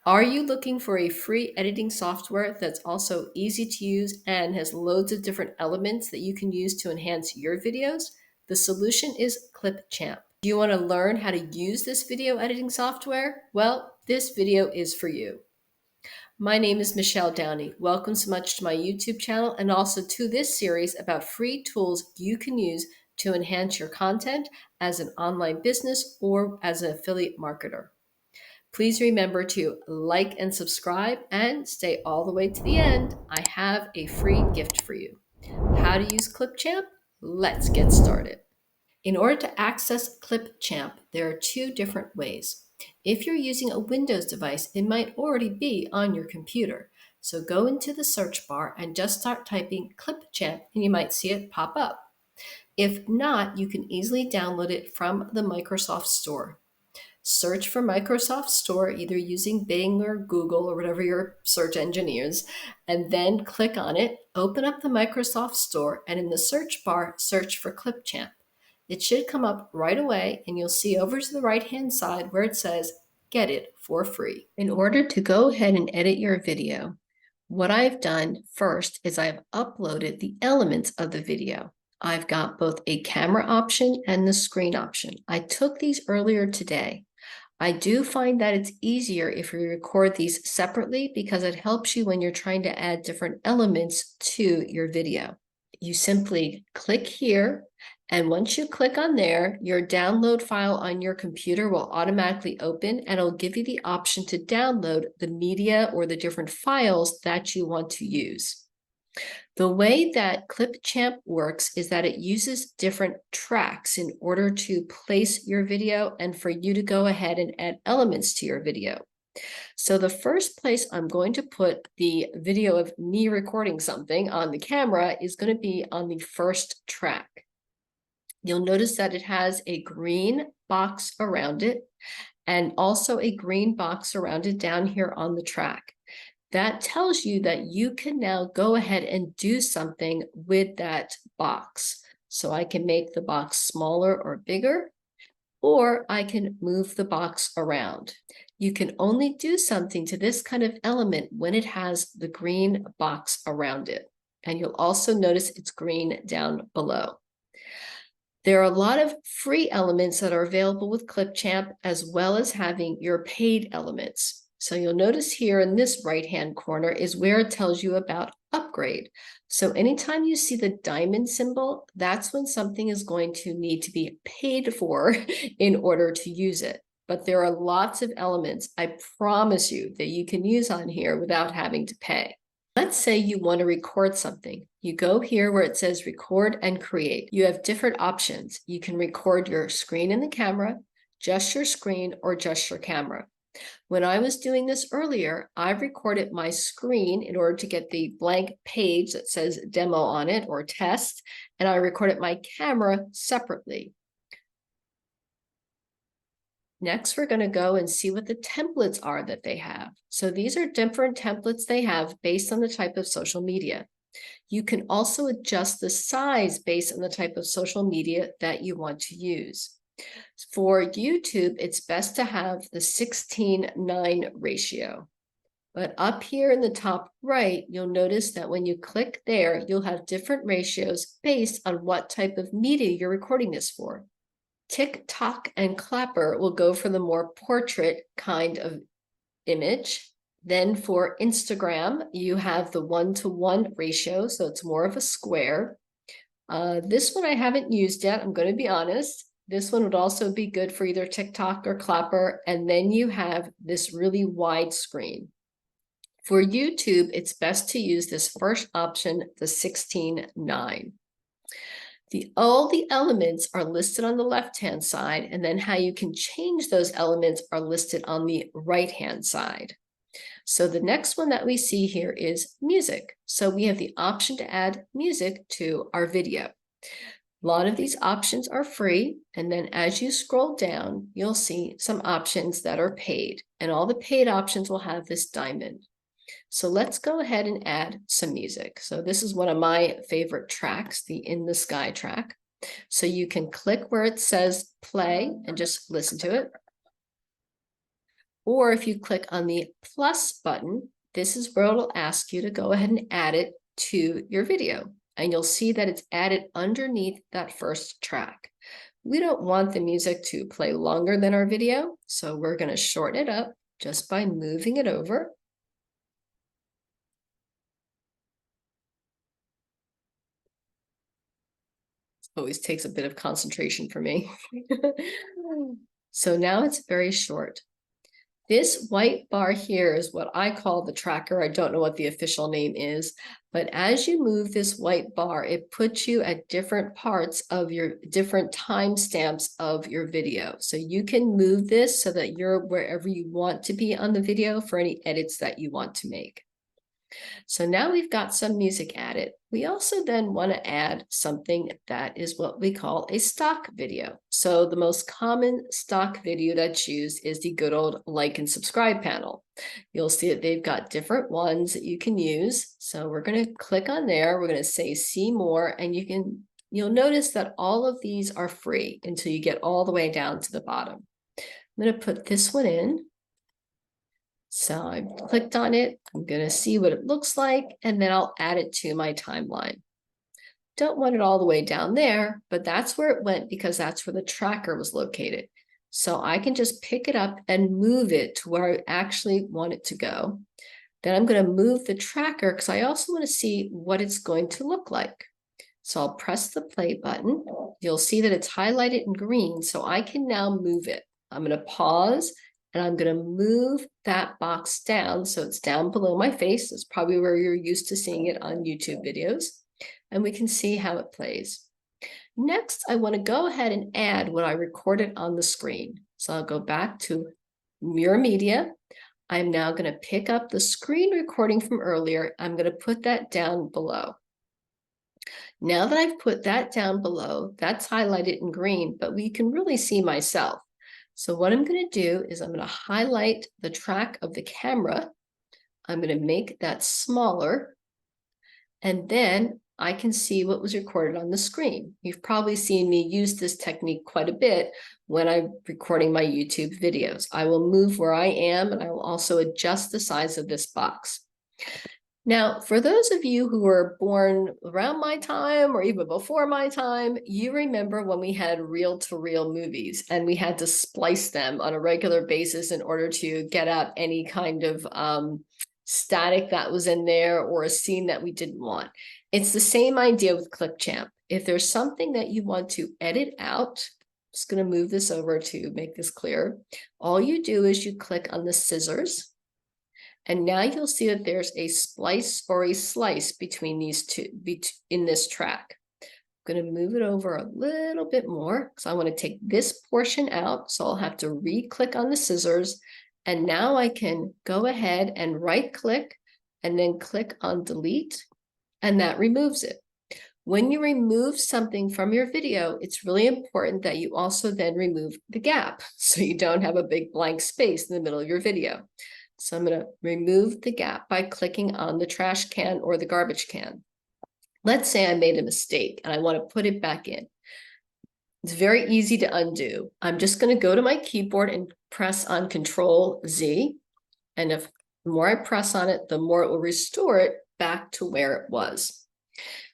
Are you looking for a free editing software that's also easy to use and has loads of different elements that you can use to enhance your videos? The solution is Clipchamp. Do you want to learn how to use this video editing software? Well, this video is for you. My name is Michelle Downey. Welcome so much to my YouTube channel and also to this series about free tools you can use to enhance your content as an online business or as an affiliate marketer. Please remember to like and subscribe and stay all the way to the end. I have a free gift for you. How to use Clipchamp? Let's get started. In order to access Clipchamp, there are two different ways. If you're using a Windows device, it might already be on your computer. So go into the search bar and just start typing Clipchamp and you might see it pop up. If not, you can easily download it from the Microsoft Store. Search for Microsoft Store, either using Bing or Google or whatever your search engine is, and then click on it, open up the Microsoft Store, and in the search bar, search for Clipchamp. It should come up right away, and you'll see over to the right-hand side where it says, get it for free. In order to go ahead and edit your video, what I've done first is I've uploaded the elements of the video. I've got both a camera option and the screen option. I took these earlier today. I do find that it's easier if you record these separately because it helps you when you're trying to add different elements to your video. You simply click here, and once you click on there, your download file on your computer will automatically open and it'll give you the option to download the media or the different files that you want to use. The way that Clipchamp works is that it uses different tracks in order to place your video and for you to go ahead and add elements to your video. So the first place I'm going to put the video of me recording something on the camera is going to be on the first track. You'll notice that it has a green box around it and also a green box around it down here on the track. That tells you that you can now go ahead and do something with that box. So I can make the box smaller or bigger, or I can move the box around. You can only do something to this kind of element when it has the green box around it. And you'll also notice it's green down below. There are a lot of free elements that are available with Clipchamp, as well as having your paid elements. So you'll notice here in this right-hand corner is where it tells you about upgrade. So anytime you see the diamond symbol, that's when something is going to need to be paid for in order to use it. But there are lots of elements, I promise you, that you can use on here without having to pay. Let's say you want to record something. You go here where it says record and create. You have different options. You can record your screen and the camera, just your screen, or just your camera. When I was doing this earlier, I recorded my screen in order to get the blank page that says demo on it or test, and I recorded my camera separately. Next, we're going to go and see what the templates are that they have. So these are different templates they have based on the type of social media. You can also adjust the size based on the type of social media that you want to use. For YouTube, it's best to have the 16:9 ratio. But up here in the top right, you'll notice that when you click there, you'll have different ratios based on what type of media you're recording this for. TikTok and Clapper will go for the more portrait kind of image. Then for Instagram, you have the 1:1 ratio, so it's more of a square. This one I haven't used yet, I'm going to be honest. This one would also be good for either TikTok or Clapper. And then you have this really wide screen. For YouTube, it's best to use this first option, the 16:9. All the elements are listed on the left-hand side, and then how you can change those elements are listed on the right-hand side. So the next one that we see here is music. So we have the option to add music to our video. A lot of these options are free, and then as you scroll down, you'll see some options that are paid, and all the paid options will have this diamond. So let's go ahead and add some music. So this is one of my favorite tracks, the In the Sky track. So you can click where it says play and just listen to it. Or if you click on the plus button, this is where it'll ask you to go ahead and add it to your video. And you'll see that it's added underneath that first track. We don't want the music to play longer than our video, so we're going to shorten it up just by moving it over. Always takes a bit of concentration for me. So now it's very short. This white bar here is what I call the tracker. I don't know what the official name is, but as you move this white bar, it puts you at different parts of your different timestamps of your video. So you can move this so that you're wherever you want to be on the video for any edits that you want to make. So now we've got some music added. We also then want to add something that is what we call a stock video. So the most common stock video that's used is the good old like and subscribe panel. You'll see that they've got different ones that you can use. So we're going to click on there. We're going to say see more, and you'll notice that all of these are free until you get all the way down to the bottom. I'm going to put this one in. So I clicked on it. I'm going to see what it looks like, and then I'll add it to my timeline. Don't want it all the way down there, but that's where it went because that's where the tracker was located. So I can just pick it up and move it to where I actually want it to go. Then I'm going to move the tracker because I also want to see what it's going to look like. So I'll press the play button. You'll see that it's highlighted in green, so I can now move it. I'm going to pause. And I'm going to move that box down so it's down below my face. That's probably where you're used to seeing it on YouTube videos. And we can see how it plays. Next, I want to go ahead and add what I recorded on the screen. So I'll go back to Mirror Media. I'm now going to pick up the screen recording from earlier. I'm going to put that down below. Now that I've put that down below, that's highlighted in green, but we can really see myself. So what I'm going to do is I'm going to highlight the track of the camera. I'm going to make that smaller. And then I can see what was recorded on the screen. You've probably seen me use this technique quite a bit when I'm recording my YouTube videos. I will move where I am, and I will also adjust the size of this box. Now, for those of you who were born around my time or even before my time, you remember when we had reel-to-reel movies and we had to splice them on a regular basis in order to get out any kind of static that was in there or a scene that we didn't want. It's the same idea with Clipchamp. If there's something that you want to edit out, I'm just going to move this over to make this clear. All you do is you click on the scissors. And now you'll see that there's a splice or a slice between these two in this track. I'm going to move it over a little bit more because I want to take this portion out. So I'll have to re-click on the scissors. And now I can go ahead and right-click and then click on delete. And that removes it. When you remove something from your video, it's really important that you also then remove the gap so you don't have a big blank space in the middle of your video. So I'm going to remove the gap by clicking on the trash can or the garbage can. Let's say I made a mistake and I want to put it back in. It's very easy to undo. I'm just going to go to my keyboard and press on Control Z. And the more I press on it, the more it will restore it back to where it was.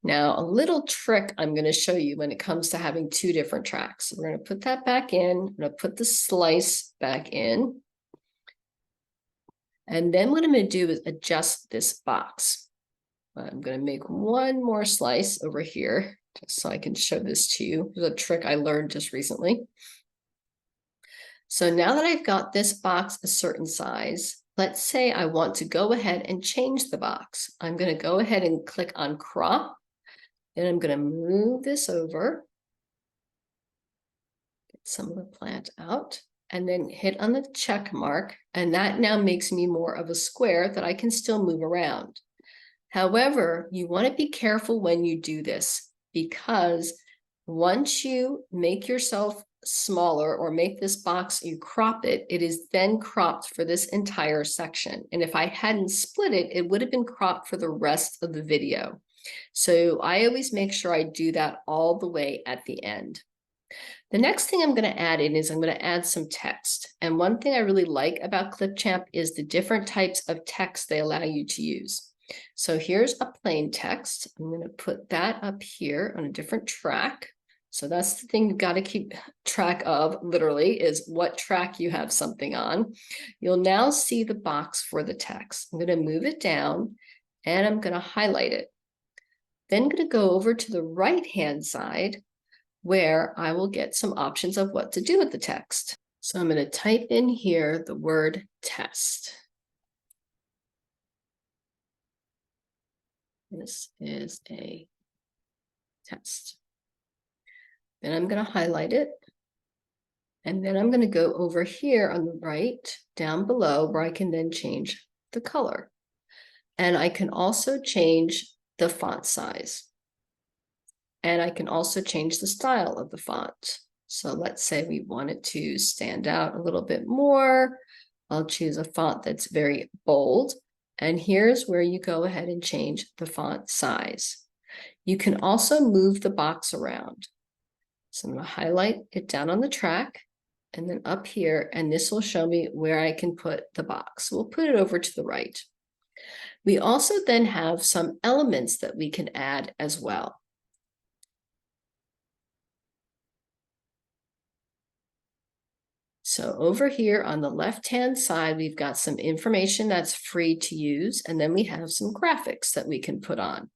Now, a little trick I'm going to show you when it comes to having two different tracks. So we're going to put that back in. I'm going to put the slice back in. And then what I'm going to do is adjust this box. I'm going to make one more slice over here just so I can show this to you. It's a trick I learned just recently. So now that I've got this box a certain size, let's say I want to go ahead and change the box. I'm going to go ahead and click on crop, and I'm going to move this over, get some of the plant out, and then hit on the check mark, and that now makes me more of a square that I can still move around. However, you want to be careful when you do this, because once you make yourself smaller or make this box, you crop it, it is then cropped for this entire section. And if I hadn't split it, it would have been cropped for the rest of the video. So I always make sure I do that all the way at the end. The next thing I'm going to add in is I'm going to add some text. And one thing I really like about Clipchamp is the different types of text they allow you to use. So here's a plain text. I'm going to put that up here on a different track. So that's the thing you've got to keep track of, literally, is what track you have something on. You'll now see the box for the text. I'm going to move it down and I'm going to highlight it. Then I'm going to go over to the right-hand side where I will get some options of what to do with the text. So I'm going to type in here the word test. This is a test. Then I'm going to highlight it. And then I'm going to go over here on the right, down below, where I can then change the color. And I can also change the font size. And I can also change the style of the font. So let's say we want it to stand out a little bit more. I'll choose a font that's very bold. And here's where you go ahead and change the font size. You can also move the box around. So I'm going to highlight it down on the track and then up here, and this will show me where I can put the box. We'll put it over to the right. We also then have some elements that we can add as well. So over here on the left-hand side, we've got some information that's free to use, and then we have some graphics that we can put on.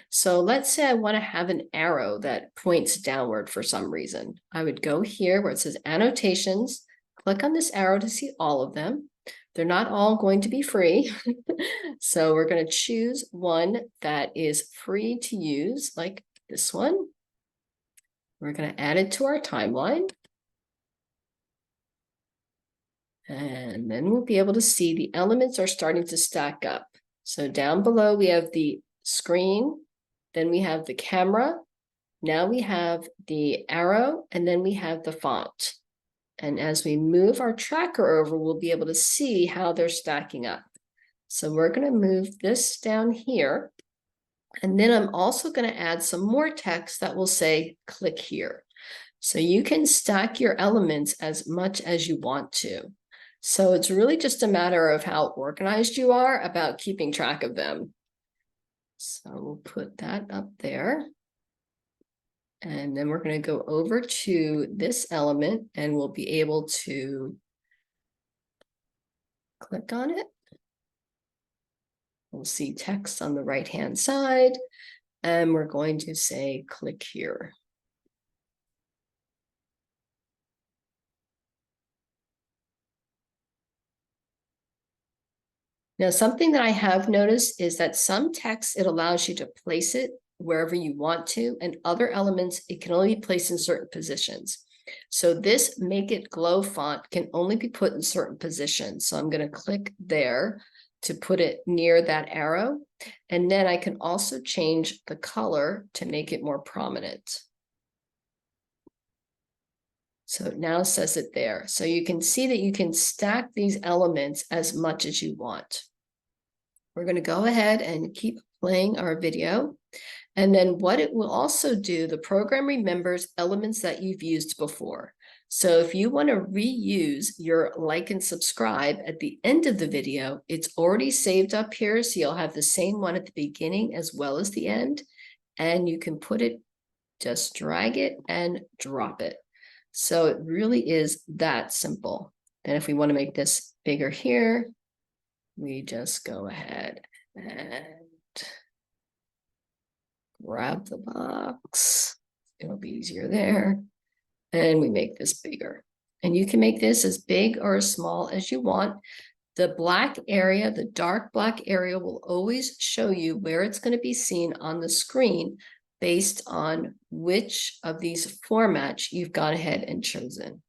So let's say I want to have an arrow that points downward for some reason. I would go here where it says annotations, click on this arrow to see all of them. They're not all going to be free. So we're going to choose one that is free to use, like this one. We're going to add it to our timeline. And then we'll be able to see the elements are starting to stack up. So down below, we have the screen, then we have the camera, now we have the arrow, and then we have the font. And as we move our tracker over, we'll be able to see how they're stacking up. So we're going to move this down here. And then I'm also going to add some more text that will say, click here. So you can stack your elements as much as you want to. So it's really just a matter of how organized you are about keeping track of them. So we'll put that up there. And then we're going to go over to this element and we'll be able to click on it. We'll see text on the right-hand side, and we're going to say, click here. Now, something that I have noticed is that some text, it allows you to place it wherever you want to, and other elements, it can only be placed in certain positions. So this Make It Glow font can only be put in certain positions. So I'm going to click there to put it near that arrow. And then I can also change the color to make it more prominent. So it now says it there. So you can see that you can stack these elements as much as you want. We're going to go ahead and keep playing our video. And then what it will also do, the program remembers elements that you've used before. So if you want to reuse your like and subscribe at the end of the video, it's already saved up here. So you'll have the same one at the beginning as well as the end. And you can put it, just drag it and drop it. So it really is that simple. And if we want to make this bigger here, we just go ahead and grab the box. It'll be easier there. And we make this bigger. And you can make this as big or as small as you want. The black area, the dark black area, will always show you where it's going to be seen on the screen based on which of these formats you've gone ahead and chosen.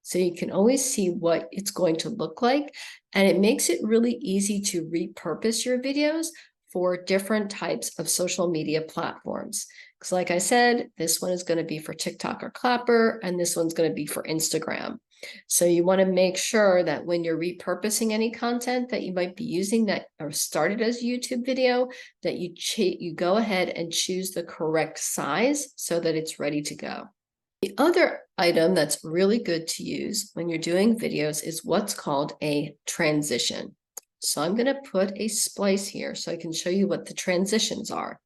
So you can always see what it's going to look like, and it makes it really easy to repurpose your videos for different types of social media platforms. Because like I said, this one is going to be for TikTok or Clapper, and this one's going to be for Instagram. So you want to make sure that when you're repurposing any content that you might be using that or started as a YouTube video, that you go ahead and choose the correct size so that it's ready to go. The other item that's really good to use when you're doing videos is what's called a transition. So I'm going to put a splice here so I can show you what the transitions are.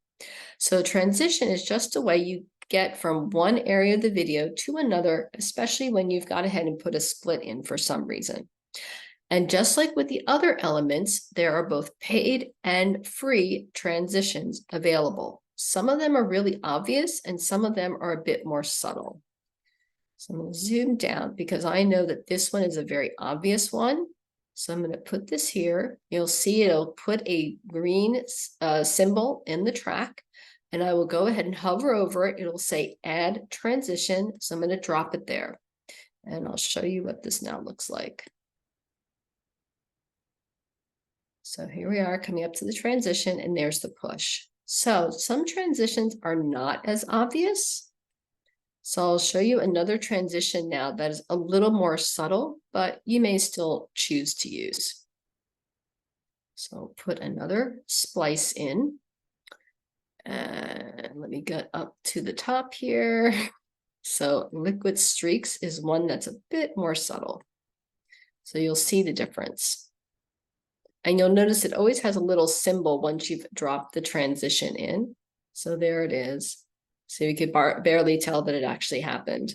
So transition is just a way you get from one area of the video to another, especially when you've gone ahead and put a split in for some reason. And just like with the other elements, there are both paid and free transitions available. Some of them are really obvious and some of them are a bit more subtle. So I'm going to zoom down because I know that this one is a very obvious one. So I'm going to put this here. You'll see it'll put a green symbol in the track, and I will go ahead and hover over it. It'll say add transition. So I'm going to drop it there, and I'll show you what this now looks like. So here we are coming up to the transition, and there's the push. So some transitions are not as obvious. So I'll show you another transition now that is a little more subtle, but you may still choose to use. So I'll put another splice in. And let me get up to the top here. So liquid streaks is one that's a bit more subtle. So you'll see the difference. And you'll notice it always has a little symbol once you've dropped the transition in. So there it is. So you could barely tell that it actually happened.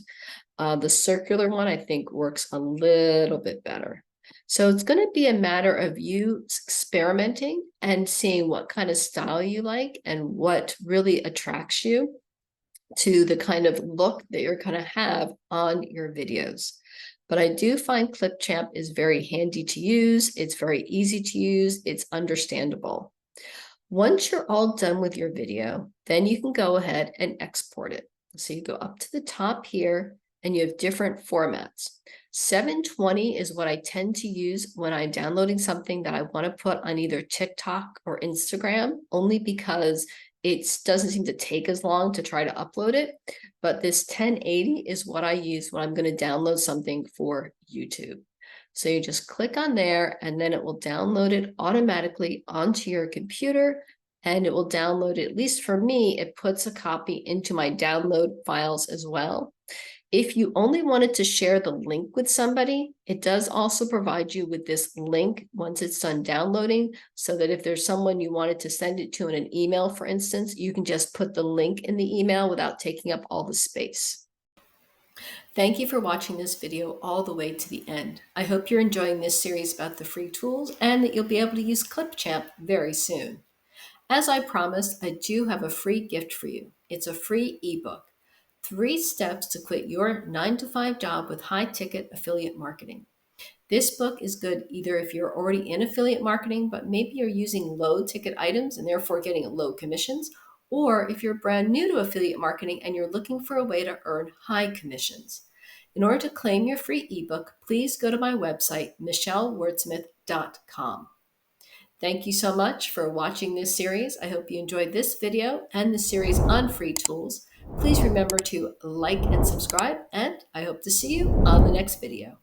The circular one, I think, works a little bit better. So it's going to be a matter of you experimenting and seeing what kind of style you like and what really attracts you to the kind of look that you're going to have on your videos. But I do find Clipchamp is very handy to use. It's very easy to use. It's understandable. Once you're all done with your video, then you can go ahead and export it. So you go up to the top here and you have different formats. 720 is what I tend to use when I'm downloading something that I want to put on either TikTok or Instagram, only because it doesn't seem to take as long to try to upload it. But this 1080 is what I use when I'm going to download something for YouTube. So you just click on there and then it will download it automatically onto your computer, and it will download it. At least for me, it puts a copy into my download files as well. If you only wanted to share the link with somebody, it does also provide you with this link once it's done downloading, so that if there's someone you wanted to send it to in an email, for instance, you can just put the link in the email without taking up all the space. Thank you for watching this video all the way to the end. I hope you're enjoying this series about the free tools and that you'll be able to use Clipchamp very soon. As I promised, I do have a free gift for you. It's a free ebook, 3 Steps to Quit Your 9-to-5 Job with High-Ticket Affiliate Marketing. This book is good either if you're already in affiliate marketing, but maybe you're using low ticket items and therefore getting low commissions, or if you're brand new to affiliate marketing and you're looking for a way to earn high commissions. In order to claim your free ebook, please go to my website, michellewordsmith.com. Thank you so much for watching this series. I hope you enjoyed this video and the series on free tools. Please remember to like and subscribe, and I hope to see you on the next video.